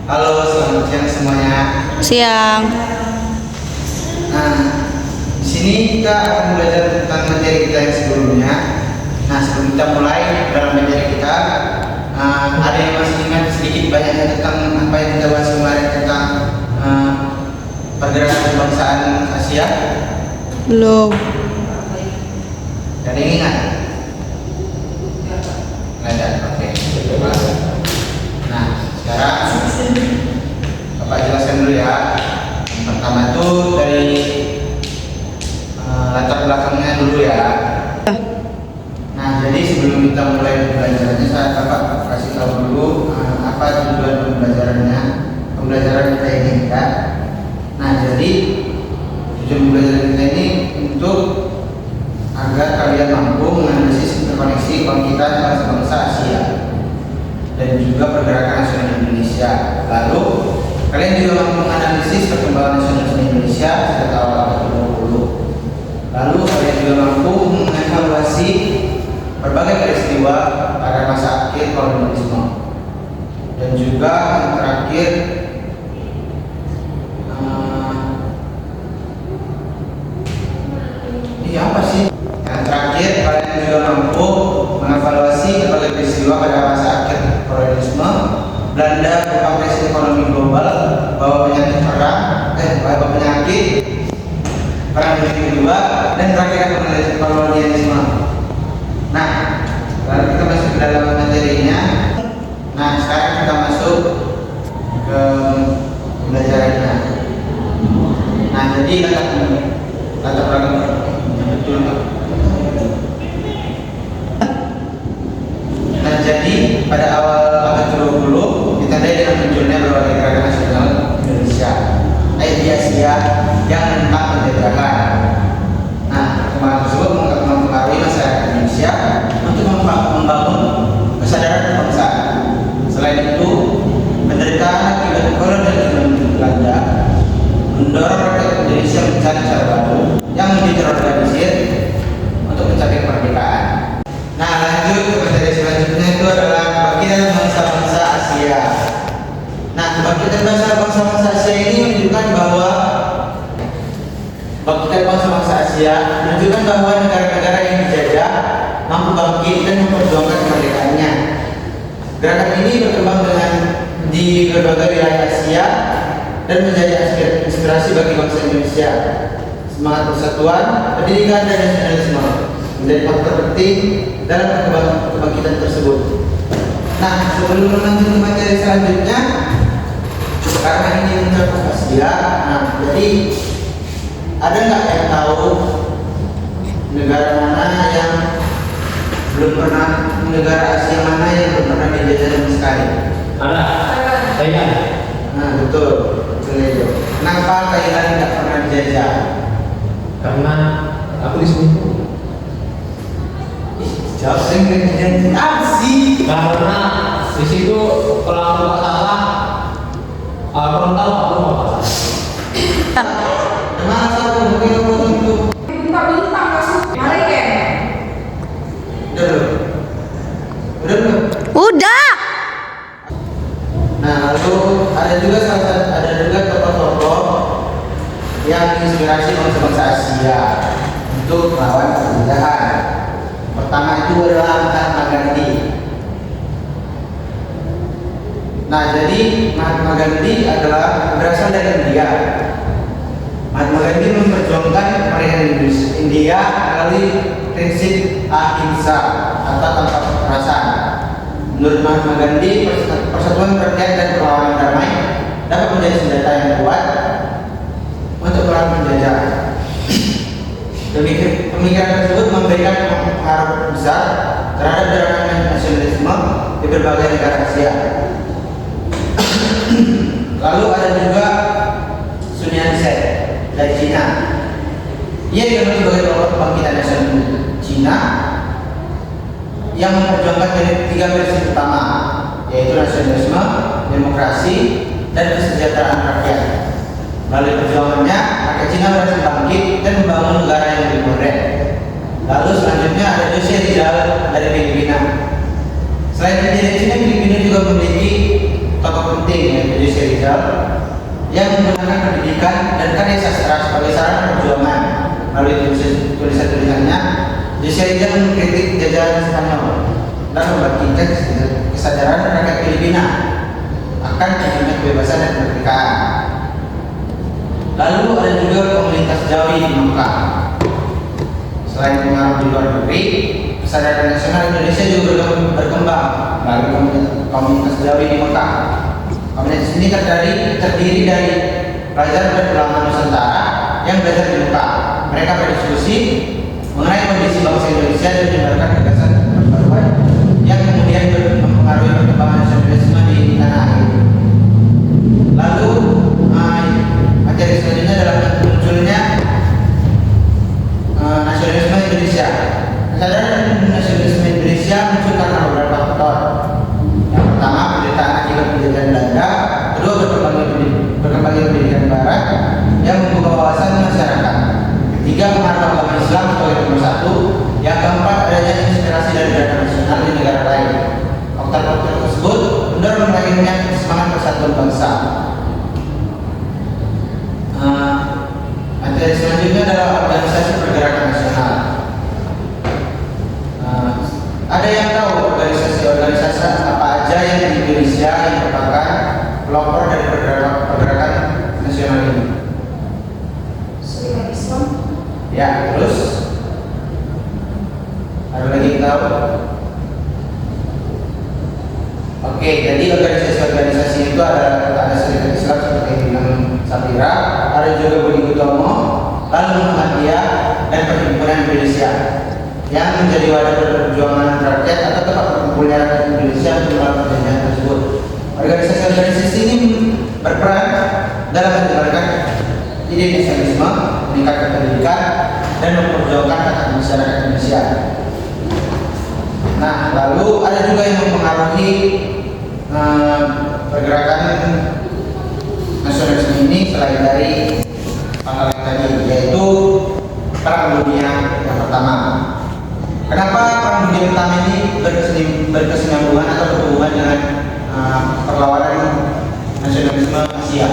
Halo, selamat siang semuanya. Siang. Nah, di sini kita akan belajar tentang materi kita yang sebelumnya. Nah, sebelum kita mulai dalam materi kita, ada yang masih ingat sedikit banyaknya tentang apa yang kita bahas kemarin tentang pergerakan kebangsaan Asia? Belum. Ada yang ingat? Nggak ada. Oke. Nah, sekarang Bapak jelaskan dulu ya. Yang pertama itu dari latar belakangnya dulu ya. Nah, jadi sebelum kita mulai pembelajarannya, saya Bapak kasih tahu dulu apa tujuan pembelajaran kita ini kan. Nah, jadi tujuan pembelajaran kita ini untuk agar kalian mampu menganalisis interkoneksi bangkitan bangsa-bangsa Asia dan juga pergerakan nasional Indonesia. Lalu kalian juga mampu menganalisis perkembangan nasional Indonesia sejak awal abad ke-20. Lalu kalian juga mampu mengevaluasi berbagai peristiwa pada masa akhir kolonialisme. Dan juga yang terakhir ini apa sih? Yang terakhir kalian juga mampu mengevaluasi berbagai peristiwa pada masa akhir kolonialisme. Belanda berupa krisis ekonomi global, bawa penyakit perang dunia kedua, dan terakhir kolonialisme. Nah, lalu kita masuk ke dalam materinya. Nah, sekarang kita masuk ke pembelajarannya. Nah, jadi latar belakang betul Pak. Nah, jadi pada awal abad ke-20 ditandai dengan munculnya berbagai gerakan nasional Indonesia di Asia yang menentang penjajahan. Nah, perkembangan tersebut mempengaruhi masyarakat Indonesia untuk membangun kesadaran kebangsaan. Selain itu, penderitaan akibat kolonialisme Belanda mendorong rakyat Indonesia mencari cara baru yang lebih terorganisir untuk mencapai kemerdekaan. Nah, lanjut ke materi selanjutnya itu adalah kebangkitan bangsa-bangsa Asia. Nah, kebangkitan bangsa-bangsa Asia ini menunjukkan bahwa negara-negara yang dijajah mampu bangkit dan memperjuangkan kemerdekaannya. Gerakan ini berkembang di berbagai wilayah Asia dan menjadi inspirasi bagi bangsa Indonesia. Semangat persatuan, pendidikan, dan nasionalisme menjadi faktor penting dalam kebangkitan tersebut. Nah, sebelum lanjut ke materi selanjutnya, karena ini mencakup Asia, nah jadi ada nggak yang tahu negara mana yang belum pernah, negara Asia mana yang belum pernah dijajah sama sekali? Ada. Thailand. Nah, betul itu. Kenapa Thailand tidak pernah dijajah? Karena aku di sini. Jawab sendiri sih. Karena di situ kalau aku nggak salah, aku tahu aku nggak salah. Masa aku mungkin itu Bintang-bintang masuk. Mari Ken. Udah belum? Udah. Nah, lalu ada juga tokoh-tokoh yang menginspirasi bangsa-bangsa Asia untuk melawan penjajahan. Pertama itu adalah Mahatma Gandhi. Nah, jadi Mahatma Gandhi adalah berasal dari India. Mahatma Gandhi memperjuangkan kemerdekaan India melalui prinsip ahimsa atau tanpa kekerasan. Menurut Mahatma Gandhi, persatuan rakyat dan perlawanan damai dapat menjadi senjata yang kuat untuk melawan penjajah. Pemikiran tersebut memberikan pengaruh besar terhadap gerakan nasionalisme di berbagai negara Asia. Lalu ada juga Sun Yat-sen dari Cina. Ia dikenal sebagai tokoh kebangkitan nasional Cina yang memperjuangkan dari 3 prinsip utama, yaitu nasionalisme, demokrasi, dan kesejahteraan rakyat. Melalui perjuangannya, rakyat Cina berhasil bangkit dan membangun negara yang lebih modern. Lalu selanjutnya ada Jose Rizal dari Filipina. Selain dari Cina, Filipina juga memiliki tokoh penting yaitu Jose yang menggunakan pendidikan dan karya sastra sebagai sarana perjuangan. Melalui tulisan-tulisannya, Josiah mengkritik jajahan Spanyol dan membangkitkan kesadaran rakyat Filipina akan pentingnya kebebasan dan kemerdekaan. Lalu ada juga komunitas Jawi di Mekah. Selain pengaruh di luar negeri, kesadaran nasional Indonesia juga berkembang melalui komunitas Jawi di Mekah. Komunitas ini terdiri dari pelajar dan ulama Nusantara yang belajar di Mekah. Mereka berdiskusi mengenai kondisi bangsa Indonesia dan menyebarkan gagasan perbaruan yang kemudian mempengaruhi perkembangan nasionalisme di tanah air. Lalu materi selanjutnya adalah munculnya nasionalisme Indonesia. Kesadaran nasionalisme Indonesia muncul karena beberapa faktor. Yang pertama, penderitaan akibat penjajahan Belanda. Kedua, berkembangnya pendidikan Barat yang membuka wawasan masyarakat. Ketiga, pengaruh agama Islam sebagai nomor satu. Yang keempat, adanya inspirasi dari gerakan nasional di negara lain. Faktor-faktor tersebut mendorong lahirnya semangat persatuan bangsa. Materi selanjutnya adalah organisasi pergerakan nasional. Ada yang tahu organisasi apa aja yang di Indonesia yang merupakan pelopor dari pergerakan nasional ini? Sosialisme. Ya, terus ada lagi yang tahu? Oke, jadi organisasi-organisasi itu ada Serikat Islam seperti yang bilang Sapira, ada juga Budi Utomo, lalu Muhammadiyah dan Perhimpunan Indonesia yang menjadi wadah perjuangan rakyat atau tempat berkumpulnya rakyat Indonesia untuk melakukan perjanjian tersebut. Organisasi-organisasi ini berperan dalam menyebarkan ide nasionalisme, meningkatkan pendidikan, dan memperjuangkan hak masyarakat Indonesia. Nah, lalu ada juga yang mempengaruhi pergerakan nasionalisme ini selain dari hal yang tadi, yaitu Perang Dunia yang pertama. Kenapa Perang Dunia pertama ini berkesinambungan atau berhubungan dengan perlawanan nasionalisme Asia?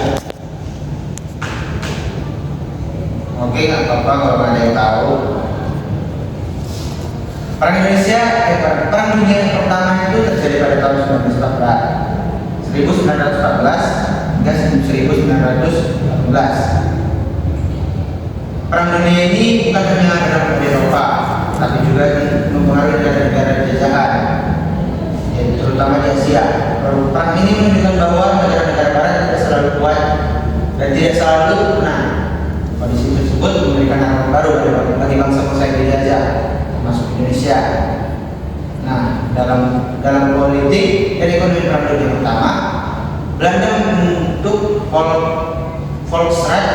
Oke, nggak apa-apa kalau ada yang tahu. Perang Dunia yang pertama itu terjadi pada tahun 1914 hingga 1918. Perang dunia ini bukan hanya terhadap Eropa, tapi juga mempengaruhi negara-negara jajahan, terutama di Asia. Perang ini menunjukkan bahwa negara-negara Barat tidak selalu kuat dan tidak selalu menang. Kondisi tersebut memberikan harapan baru bagi bangsa-bangsa yang dijajah, termasuk Indonesia. Nah, dalam politik dan ekonomi Perang Dunia pertama, Belanda membentuk Volksraad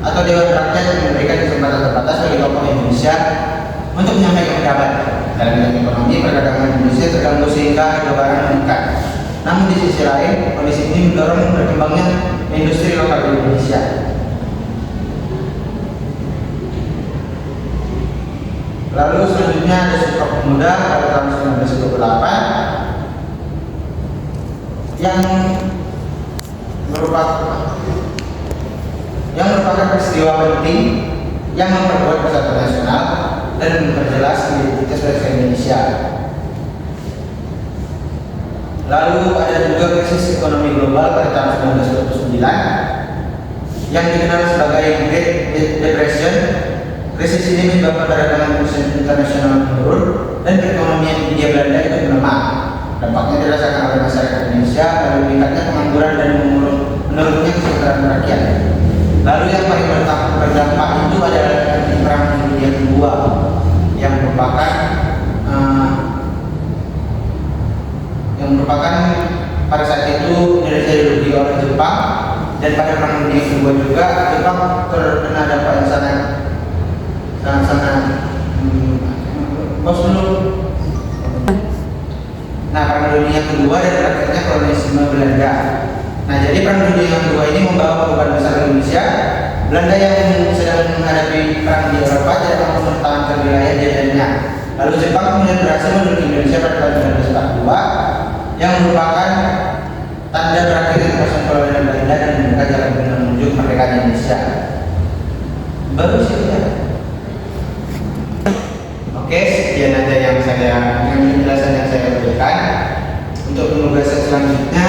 atau Dewan Rakyat yang memberikan kesempatan terbatas bagi tokoh Indonesia untuk menyampaikan pendapat. Dalam bidang ekonomi, perdagangan Indonesia terganggu sehingga harga barang meningkat. Namun di sisi lain, kondisi ini mendorong berkembangnya industri lokal di Indonesia. Lalu selanjutnya ada Sumpah Pemuda pada tahun 1928 yang merupakan peristiwa penting yang memperkuat persatuan nasional dan memperjelas identitas bangsa Indonesia. Lalu ada juga krisis ekonomi global pada tahun 1929 yang dikenal sebagai Great Depression. Krisis ini menyebabkan perdagangan internasional menurun dan perekonomian Hindia Belanda itu melemah. Dampaknya dirasakan oleh masyarakat Indonesia, lalu meningkatnya pengangguran dan menurunnya kesejahteraan rakyat. Lalu yang paling berdampak itu adalah Perang Dunia Kedua yang merupakan pada saat itu Indonesia diduduki oleh Jepang, dan pada Perang Dunia Kedua juga Jepang terkena dampak yang sangat bos dulu. Nah, Perang Dunia Kedua dan berakhirnya kolonialisme Belanda. Nah, jadi Perang Dunia Kedua ini membawa beban besar Indonesia. Belanda yang sedang menghadapi perang di Eropa tidak mampu mempertahankan wilayah jajahannya. Lalu Jepang kemudian berhasil menduduki Indonesia pada tahun 1942 yang merupakan tanda berakhirnya kekuasaan kolonial Belanda dan membuka jalan baru saja. Oke, sekian aja yang penjelasan yang saya berikan. Untuk penugasan selanjutnya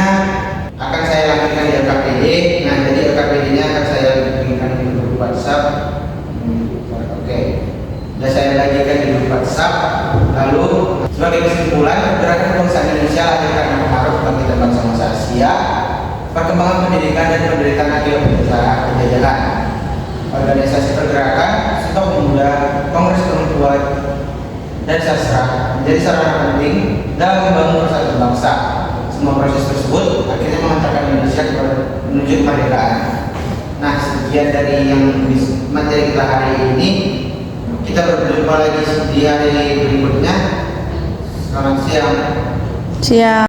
akan saya lakukan di LKPD. Nah, jadi LKPD-nya akan saya berikan di grup WhatsApp. Oke, sudah saya bagikan di grup WhatsApp. Lalu sebagai kesimpulan, gerakan bangsa Indonesia lahir karena pengaruh kebangkitan bangsa Asia, perkembangan pendidikan dan penderitaan akibat penjajahan. Organisasi pergerakan, Stop Pemuda, Kongres Perempuan, dan sastra menjadi sarana penting dalam membangun persatuan bangsa. Semua proses tersebut akhirnya mengantarkan Indonesia menuju kemerdekaan. Nah, sekian dari yang materi kita hari ini. Kita berjumpa lagi di hari berikutnya. Selamat siang. Siap.